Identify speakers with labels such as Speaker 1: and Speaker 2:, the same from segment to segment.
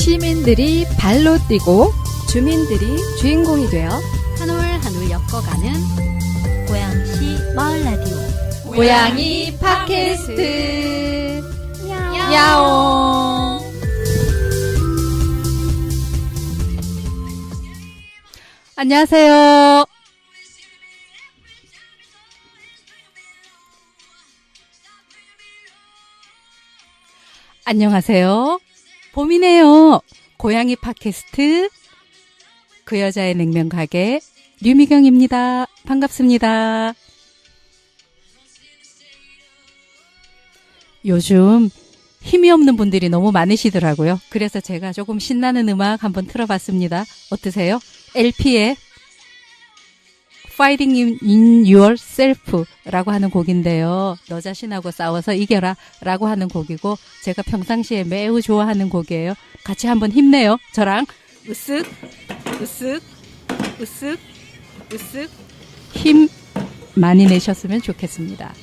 Speaker 1: 시민들이 발로 뛰고
Speaker 2: 주민들이 주인공이 되어 한 올 한 올 엮어가는 고양시 마을 라디오
Speaker 1: 고양이 팟캐스트 야옹. 안녕하세요. 안녕하세요. 봄이네요. 고양이 팟캐스트 그 여자의 냉면 가게 류미경입니다. 반갑습니다. 요즘 힘이 없는 분들이 너무 많으시더라고요. 그래서 제가 조금 신나는 음악 한번 틀어봤습니다. 어떠세요? LP의 Fighting in Yourself 라고 하는 곡인데요. 너 자신하고 싸워서 이겨라 라고 하는 곡이고 제가 평상시에 매우 좋아하는 곡이에요. 같이 한번 힘내요. 저랑 으쓱 으쓱 으쓱 으쓱 힘 많이 내셨으면 좋겠습니다.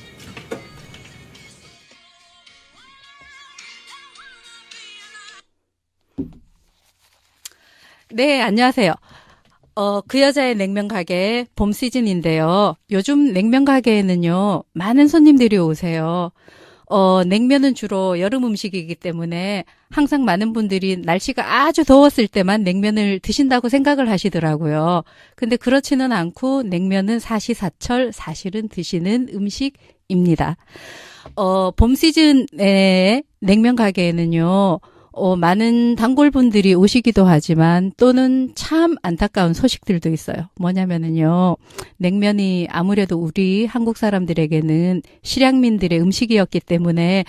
Speaker 1: 네, 안녕하세요. 그 여자의 냉면 가게 봄 시즌인데요. 요즘 냉면 가게에는요, 많은 손님들이 오세요. 냉면은 주로 여름 음식이기 때문에 항상 많은 분들이 날씨가 아주 더웠을 때만 냉면을 드신다고 생각을 하시더라고요. 근데 그렇지는 않고 냉면은 사시사철 사실은 드시는 음식입니다. 봄 시즌에 냉면 가게에는요, 많은 단골분들이 오시기도 하지만 또는 참 안타까운 소식들도 있어요. 뭐냐면은요, 냉면이 아무래도 우리 한국 사람들에게는 실향민들의 음식이었기 때문에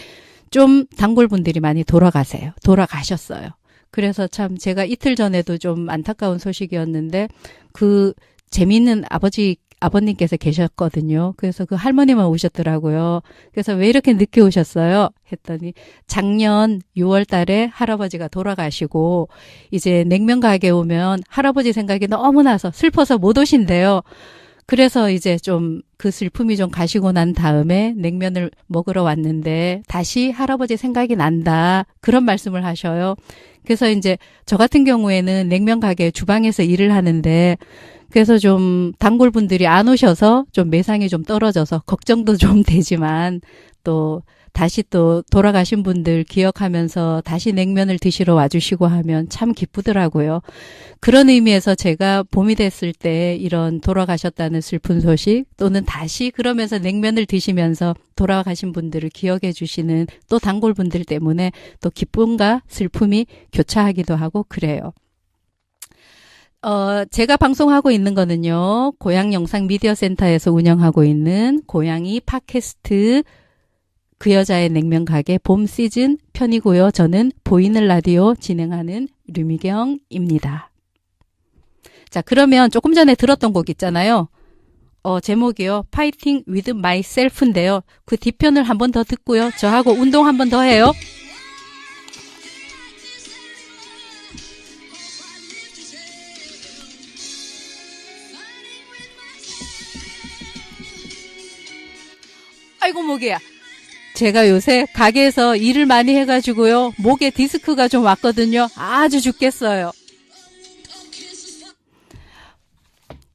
Speaker 1: 좀 단골분들이 많이 돌아가셨어요. 그래서 참 제가 이틀 전에도 좀 안타까운 소식이었는데 그 재미있는 아버님께서 계셨거든요. 그래서 그 할머니만 오셨더라고요. 그래서 왜 이렇게 늦게 오셨어요? 했더니 작년 6월 달에 할아버지가 돌아가시고 이제 냉면 가게 오면 할아버지 생각이 너무 나서 슬퍼서 못 오신대요. 그래서 이제 좀 그 슬픔이 좀 가시고 난 다음에 냉면을 먹으러 왔는데 다시 할아버지 생각이 난다. 그런 말씀을 하셔요. 그래서 이제 저 같은 경우에는 냉면 가게 주방에서 일을 하는데 그래서 좀 단골분들이 안 오셔서 좀 매상이 좀 떨어져서 걱정도 좀 되지만 또 다시 또 돌아가신 분들 기억하면서 다시 냉면을 드시러 와주시고 하면 참 기쁘더라고요. 그런 의미에서 제가 봄이 됐을 때 이런 돌아가셨다는 슬픈 소식 또는 다시 그러면서 냉면을 드시면서 돌아가신 분들을 기억해 주시는 또 단골분들 때문에 또 기쁨과 슬픔이 교차하기도 하고 그래요. 제가 방송하고 있는 거는요, 고양 영상 미디어 센터에서 운영하고 있는 고양이 팟캐스트 그 여자의 냉면 가게 봄 시즌 편이고요. 저는 보이는 라디오 진행하는 류미경입니다. 자, 그러면 조금 전에 들었던 곡 있잖아요. 제목이요. Fighting with myself인데요. 그 뒤편을 한 번 더 듣고요. 저하고 운동 한 번 더 해요. 아이고 목이야. 제가 요새 가게에서 일을 많이 해가지고요. 목에 디스크가 좀 왔거든요. 아주 죽겠어요.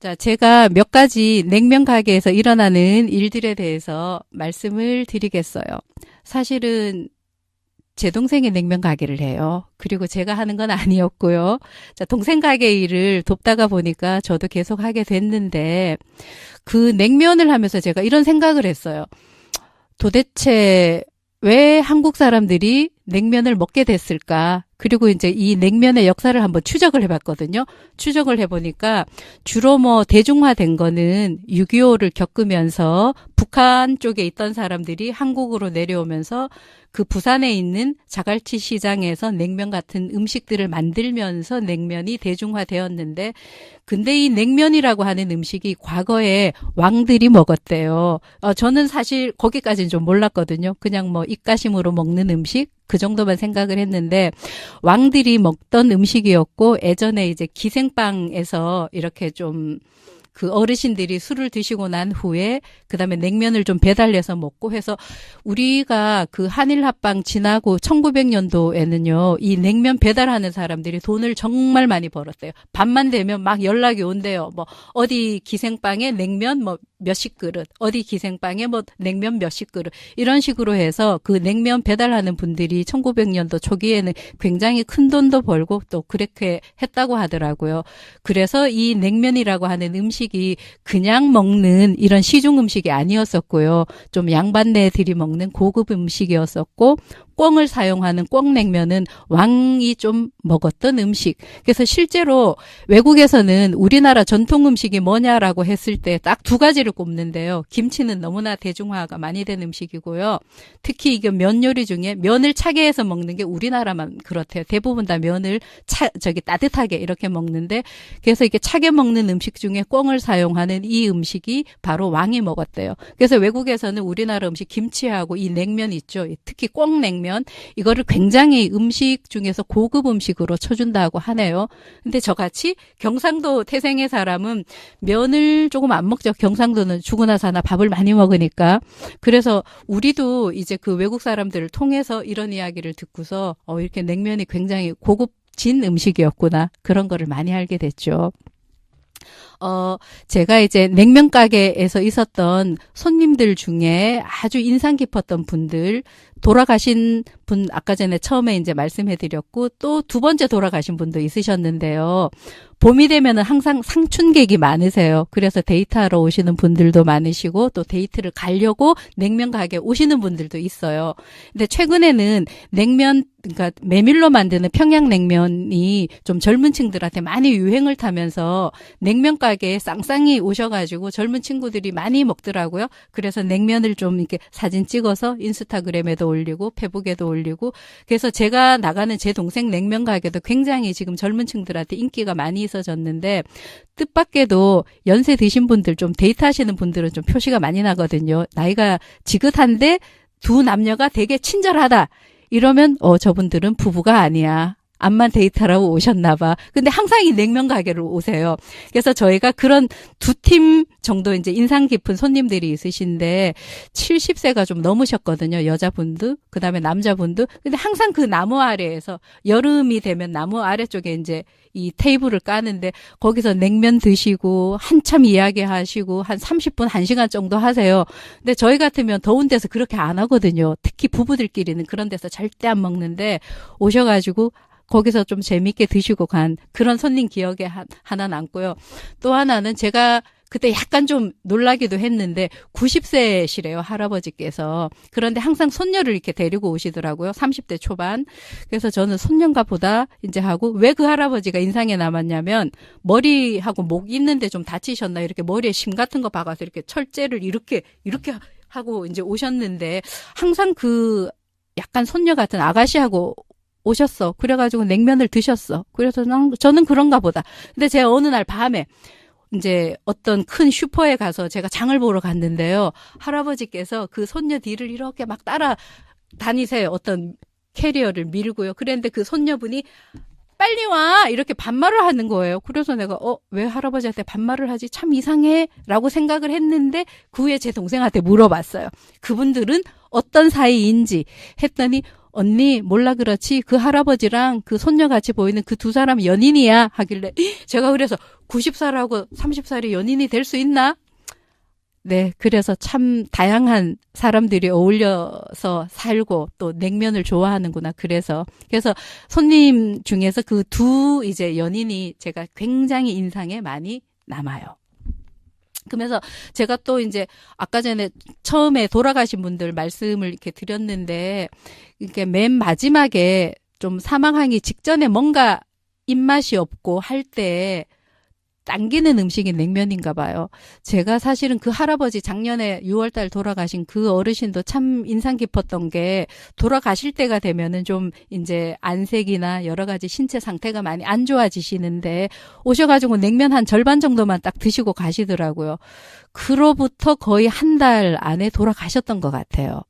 Speaker 1: 자, 제가 몇 가지 냉면 가게에서 일어나는 일들에 대해서 말씀을 드리겠어요. 사실은 제 동생이 냉면 가게를 해요. 그리고 제가 하는 건 아니었고요. 자, 동생 가게 일을 돕다가 보니까 저도 계속 하게 됐는데 그 냉면을 하면서 제가 이런 생각을 했어요. 도대체 왜 한국 사람들이 냉면을 먹게 됐을까? 그리고 이제 이 냉면의 역사를 한번 추적을 해봤거든요. 추적을 해보니까 주로 뭐 대중화된 거는 6.25를 겪으면서 북한 쪽에 있던 사람들이 한국으로 내려오면서 그 부산에 있는 자갈치 시장에서 냉면 같은 음식들을 만들면서 냉면이 대중화되었는데 근데 이 냉면이라고 하는 음식이 과거에 왕들이 먹었대요. 저는 사실 거기까지는 좀 몰랐거든요. 그냥 뭐 입가심으로 먹는 음식 그 정도만 생각을 했는데 왕들이 먹던 음식이었고 예전에 이제 기생방에서 이렇게 좀 그 어르신들이 술을 드시고 난 후에 그다음에 냉면을 좀 배달해서 먹고 해서 우리가 그 한일 합방 지나고 1900년도에는요. 이 냉면 배달하는 사람들이 돈을 정말 많이 벌었대요. 밤만 되면 막 연락이 온대요. 뭐 어디 기생빵에 냉면 뭐 몇십 그릇, 어디 기생빵에 뭐 냉면 몇십 그릇 이런 식으로 해서 그 냉면 배달하는 분들이 1900년도 초기에는 굉장히 큰 돈도 벌고 또 그렇게 했다고 하더라고요. 그래서 이 냉면이라고 하는 음식이 그냥 먹는 이런 시중 음식이 아니었었고요. 좀 양반네들이 먹는 고급 음식이었었고 꿩을 사용하는 꿩냉면은 왕이 좀 먹었던 음식. 그래서 실제로 외국에서는 우리나라 전통 음식이 뭐냐라고 했을 때 딱 두 가지를 꼽는데요. 김치는 너무나 대중화가 많이 된 음식이고요. 특히 이게 면 요리 중에 면을 차게 해서 먹는 게 우리나라만 그렇대요. 대부분 다 면을 따뜻하게 이렇게 먹는데 그래서 이게 차게 먹는 음식 중에 꿩을 사용하는 이 음식이 바로 왕이 먹었대요. 그래서 외국에서는 우리나라 음식 김치하고 이 냉면 있죠. 특히 꿩냉면 이거를 굉장히 음식 중에서 고급 음식으로 쳐준다고 하네요. 근데 저같이 경상도 태생의 사람은 면을 조금 안 먹죠. 경상도는 죽으나 사나 밥을 많이 먹으니까. 그래서 우리도 이제 그 외국 사람들을 통해서 이런 이야기를 듣고서 이렇게 냉면이 굉장히 고급진 음식이었구나. 그런 거를 많이 알게 됐죠. 제가 이제 냉면 가게에서 있었던 손님들 중에 아주 인상 깊었던 분들, 돌아가신 분 아까 전에 처음에 이제 말씀해드렸고 또 두 번째 돌아가신 분도 있으셨는데요. 봄이 되면은 항상 상춘객이 많으세요. 그래서 데이트하러 오시는 분들도 많으시고 또 데이트를 가려고 냉면 가게 오시는 분들도 있어요. 근데 최근에는 냉면, 그러니까 메밀로 만드는 평양냉면이 좀 젊은 층들한테 많이 유행을 타면서 냉면 가게에 쌍쌍이 오셔가지고 젊은 친구들이 많이 먹더라고요. 그래서 냉면을 좀 이렇게 사진 찍어서 인스타그램에도 올리고 페북에도 올리고 그래서 제가 나가는 제 동생 냉면 가게도 굉장히 지금 젊은 층들한테 인기가 많이 있어졌는데 뜻밖에도 연세 드신 분들 좀 데이트하시는 분들은 좀 표시가 많이 나거든요. 나이가 지긋한데 두 남녀가 되게 친절하다. 이러면 저분들은 부부가 아니야. 암만 데이트하라고 오셨나 봐. 근데 항상 이 냉면 가게로 오세요. 그래서 저희가 그런 두 팀 정도 이제 인상 깊은 손님들이 있으신데 70세가 좀 넘으셨거든요. 여자분도 그다음에 남자분도. 근데 항상 그 나무 아래에서 여름이 되면 나무 아래쪽에 이제 이 테이블을 까는데 거기서 냉면 드시고 한참 이야기하시고 한 30분, 1시간 정도 하세요. 근데 저희 같으면 더운 데서 그렇게 안 하거든요. 특히 부부들끼리는 그런 데서 절대 안 먹는데 오셔가지고 거기서 좀 재밌게 드시고 간 그런 손님 기억에 하나 남고요. 또 하나는 제가 그때 약간 좀 놀라기도 했는데 90세시래요, 할아버지께서. 그런데 항상 손녀를 이렇게 데리고 오시더라고요. 30대 초반. 그래서 저는 손녀인가 보다 이제 하고 왜 그 할아버지가 인상에 남았냐면 머리하고 목 있는데 좀 다치셨나 이렇게 머리에 심 같은 거 박아서 이렇게 철제를 이렇게 하고 이제 오셨는데 항상 그 약간 손녀 같은 아가씨하고 오셨어. 그래가지고 냉면을 드셨어. 그래서 저는 그런가 보다. 근데 제가 어느 날 밤에 이제 어떤 큰 슈퍼에 가서 제가 장을 보러 갔는데요. 할아버지께서 그 손녀 뒤를 이렇게 막 따라 다니세요. 어떤 캐리어를 밀고요. 그랬는데 그 손녀분이 빨리 와! 이렇게 반말을 하는 거예요. 그래서 내가 왜 할아버지한테 반말을 하지? 참 이상해! 라고 생각을 했는데 그 후에 제 동생한테 물어봤어요. 그분들은 어떤 사이인지 했더니 언니 몰라 그렇지 그 할아버지랑 그 손녀같이 보이는 그 두 사람 연인이야 하길래 제가 그래서 90살하고 30살이 연인이 될 수 있나? 네, 그래서 참 다양한 사람들이 어울려서 살고 또 냉면을 좋아하는구나. 그래서 손님 중에서 그 두 이제 연인이 제가 굉장히 인상에 많이 남아요. 그러면서 제가 또 이제 아까 전에 처음에 돌아가신 분들 말씀을 이렇게 드렸는데 이렇게 맨 마지막에 좀 사망하기 직전에 뭔가 입맛이 없고 할 때 당기는 음식이 냉면인가 봐요. 제가 사실은 그 할아버지 작년에 6월달 돌아가신 그 어르신도 참 인상 깊었던 게 돌아가실 때가 되면은 좀 이제 안색이나 여러 가지 신체 상태가 많이 안 좋아지시는데 오셔가지고 냉면 한 절반 정도만 딱 드시고 가시더라고요. 그로부터 거의 한 달 안에 돌아가셨던 것 같아요.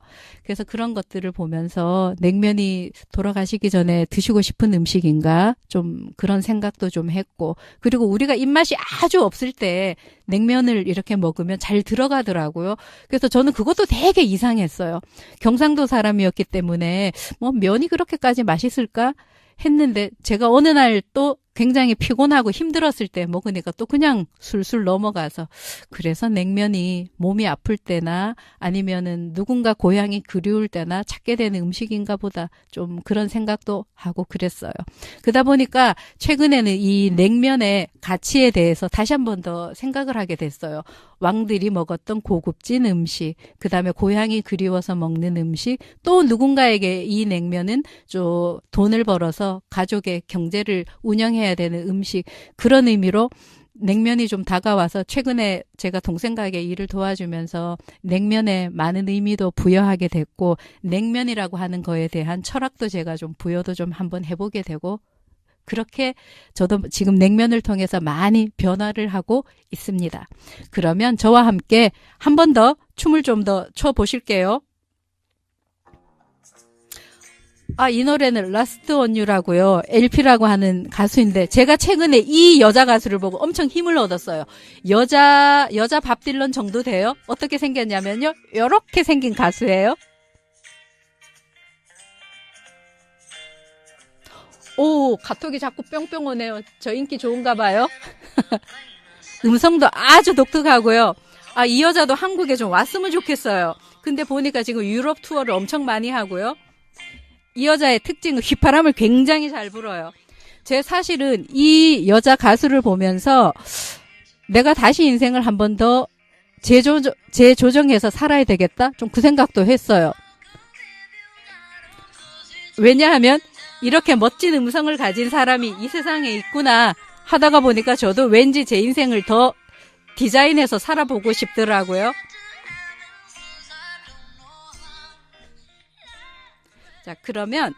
Speaker 1: 그래서 그런 것들을 보면서 냉면이 돌아가시기 전에 드시고 싶은 음식인가 좀 그런 생각도 좀 했고 그리고 우리가 입맛이 단맛이 아주 없을 때 냉면을 이렇게 먹으면 잘 들어가더라고요. 그래서 저는 그것도 되게 이상했어요. 경상도 사람이었기 때문에 뭐 면이 그렇게까지 맛있을까 했는데 제가 어느 날 또 굉장히 피곤하고 힘들었을 때 먹으니까 또 그냥 술술 넘어가서 그래서 냉면이 몸이 아플 때나 아니면은 누군가 고향이 그리울 때나 찾게 되는 음식인가 보다 좀 그런 생각도 하고 그랬어요. 그러다 보니까 최근에는 이 냉면의 가치에 대해서 다시 한 번 더 생각을 하게 됐어요. 왕들이 먹었던 고급진 음식, 그 다음에 고향이 그리워서 먹는 음식, 또 누군가에게 이 냉면은 좀 돈을 벌어서 가족의 경제를 운영해야 되는 음식, 그런 의미로 냉면이 좀 다가와서 최근에 제가 동생 가게 일을 도와주면서 냉면에 많은 의미도 부여하게 됐고 냉면이라고 하는 거에 대한 철학도 제가 좀 부여도 좀 한번 해보게 되고 그렇게 저도 지금 냉면을 통해서 많이 변화를 하고 있습니다. 그러면 저와 함께 한 번 더 춤을 좀 더 춰보실게요. 이 노래는 라스트 온 유라고요. LP라고 하는 가수인데 제가 최근에 이 여자 가수를 보고 엄청 힘을 얻었어요. 여자 밥 딜런 정도 돼요? 어떻게 생겼냐면요. 이렇게 생긴 가수예요. 오, 카톡이 자꾸 뿅뿅 오네요. 저 인기 좋은가 봐요. 음성도 아주 독특하고요. 이 여자도 한국에 좀 왔으면 좋겠어요. 근데 보니까 지금 유럽 투어를 엄청 많이 하고요. 이 여자의 특징은 휘파람을 굉장히 잘 불어요. 제 사실은 이 여자 가수를 보면서 내가 다시 인생을 한 번 더 재조정해서 살아야 되겠다? 좀 그 생각도 했어요. 왜냐하면 이렇게 멋진 음성을 가진 사람이 이 세상에 있구나 하다가 보니까 저도 왠지 제 인생을 더 디자인해서 살아보고 싶더라고요. 자, 그러면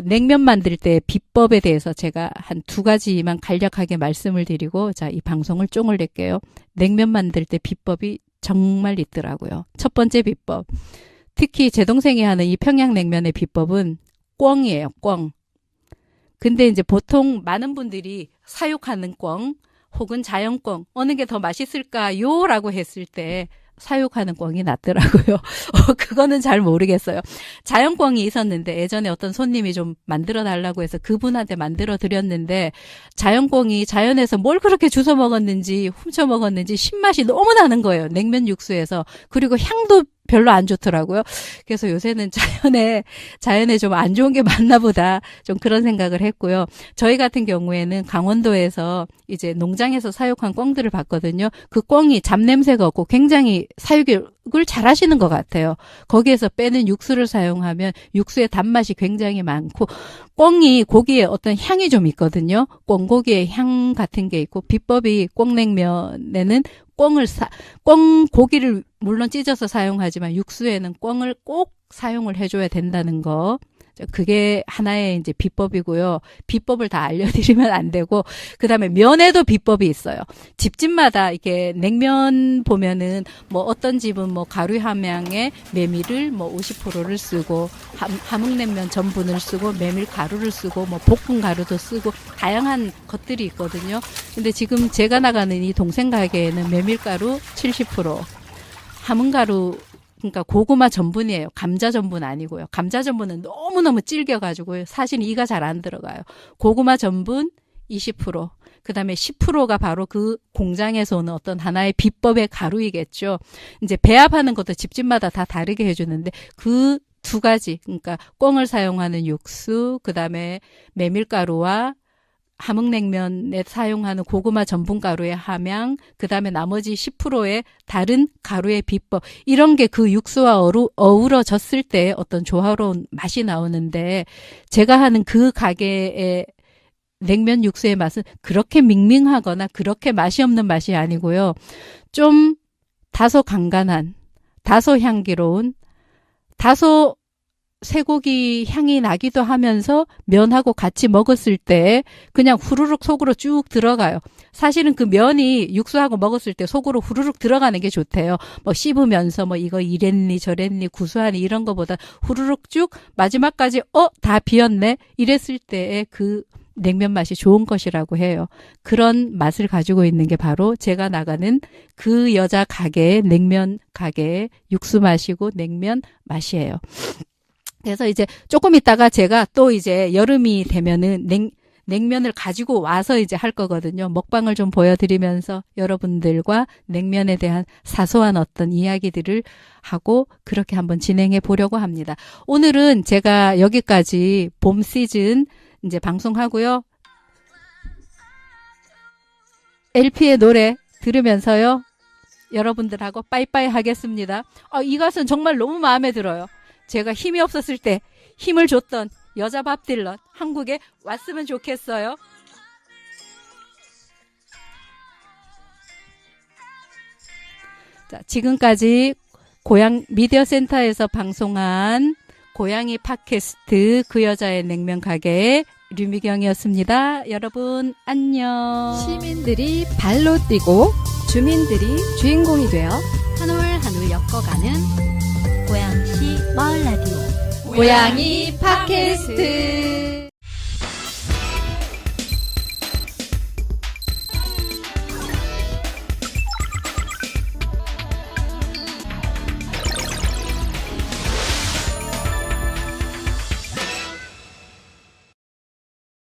Speaker 1: 냉면 만들 때 비법에 대해서 제가 한 2가지만 간략하게 말씀을 드리고 자, 이 방송을 쫑을 낼게요. 냉면 만들 때 비법이 정말 있더라고요. 첫 번째 비법. 특히 제 동생이 하는 이 평양냉면의 비법은 꿩이에요, 꿩. 근데 이제 보통 많은 분들이 사육하는 꿩 혹은 자연꿩 어느 게 더 맛있을까요? 라고 했을 때 사육하는 꿩이 낫더라고요. 그거는 잘 모르겠어요. 자연꿩이 있었는데 예전에 어떤 손님이 좀 만들어 달라고 해서 그분한테 만들어 드렸는데 자연꿩이 자연에서 뭘 그렇게 주워 먹었는지 훔쳐 먹었는지 신맛이 너무 나는 거예요. 냉면 육수에서. 그리고 향도 별로 안 좋더라고요. 그래서 요새는 자연에 좀 안 좋은 게 많나 보다. 좀 그런 생각을 했고요. 저희 같은 경우에는 강원도에서 이제 농장에서 사육한 꿩들을 봤거든요. 그 꿩이 잡냄새가 없고 굉장히 사육을 잘 하시는 것 같아요. 거기에서 빼는 육수를 사용하면 육수의 단맛이 굉장히 많고 꿩이 고기에 어떤 향이 좀 있거든요. 꿩고기의 향 같은 게 있고 비법이 꿩냉면에는 꿩 고기를 물론 찢어서 사용하지만 육수에는 꿩을 꼭 사용을 해줘야 된다는 거. 그게 하나의 이제 비법이고요. 비법을 다 알려드리면 안 되고, 그 다음에 면에도 비법이 있어요. 집집마다 이렇게 냉면 보면은 뭐 어떤 집은 뭐 가루 함량의 메밀을 뭐 50%를 쓰고, 함흥냉면 전분을 쓰고, 메밀 가루를 쓰고, 뭐 볶음 가루도 쓰고, 다양한 것들이 있거든요. 근데 지금 제가 나가는 이 동생 가게에는 메밀가루 70%, 함흥가루 그러니까 고구마 전분이에요. 감자 전분 아니고요. 감자 전분은 너무너무 질겨가지고 사실은 이가 잘 안 들어가요. 고구마 전분 20%, 그 다음에 10%가 바로 그 공장에서 오는 어떤 하나의 비법의 가루이겠죠. 이제 배합하는 것도 집집마다 다 다르게 해주는데 그 2가지, 그러니까 꿩을 사용하는 육수, 그 다음에 메밀가루와 함흥냉면에 사용하는 고구마 전분가루의 함량, 그 다음에 나머지 10%의 다른 가루의 비법, 이런 게 그 육수와 어우러졌을 때 어떤 조화로운 맛이 나오는데 제가 하는 그 가게의 냉면 육수의 맛은 그렇게 밍밍하거나 그렇게 맛이 없는 맛이 아니고요. 좀 다소 간간한, 다소 향기로운, 다소 쇠고기 향이 나기도 하면서 면하고 같이 먹었을 때 그냥 후루룩 속으로 쭉 들어가요. 사실은 그 면이 육수하고 먹었을 때 속으로 후루룩 들어가는 게 좋대요. 뭐 씹으면서 뭐 이거 이랬니 저랬니 구수하니 이런 거보다 후루룩 쭉 마지막까지 다 비었네 이랬을 때의 그 냉면 맛이 좋은 것이라고 해요. 그런 맛을 가지고 있는 게 바로 제가 나가는 그 여자 가게의 냉면 가게의 육수 맛이고 냉면 맛이에요. 그래서 이제 조금 있다가 제가 또 이제 여름이 되면은 냉면을 가지고 와서 이제 할 거거든요. 먹방을 좀 보여드리면서 여러분들과 냉면에 대한 사소한 어떤 이야기들을 하고 그렇게 한번 진행해 보려고 합니다. 오늘은 제가 여기까지 봄 시즌 이제 방송하고요. LP의 노래 들으면서요. 여러분들하고 빠이빠이 하겠습니다. 이 가수는 정말 너무 마음에 들어요. 제가 힘이 없었을 때 힘을 줬던 여자 밥 딜런 한국에 왔으면 좋겠어요. 자, 지금까지 고양 미디어 센터에서 방송한 고양이 팟캐스트 그 여자의 냉면 가게 류미경이었습니다. 여러분 안녕.
Speaker 2: 시민들이 발로 뛰고 주민들이 주인공이 되어 한 올 한 올 엮어가는 고양시 마을 라디오
Speaker 3: 고양이 팟캐스트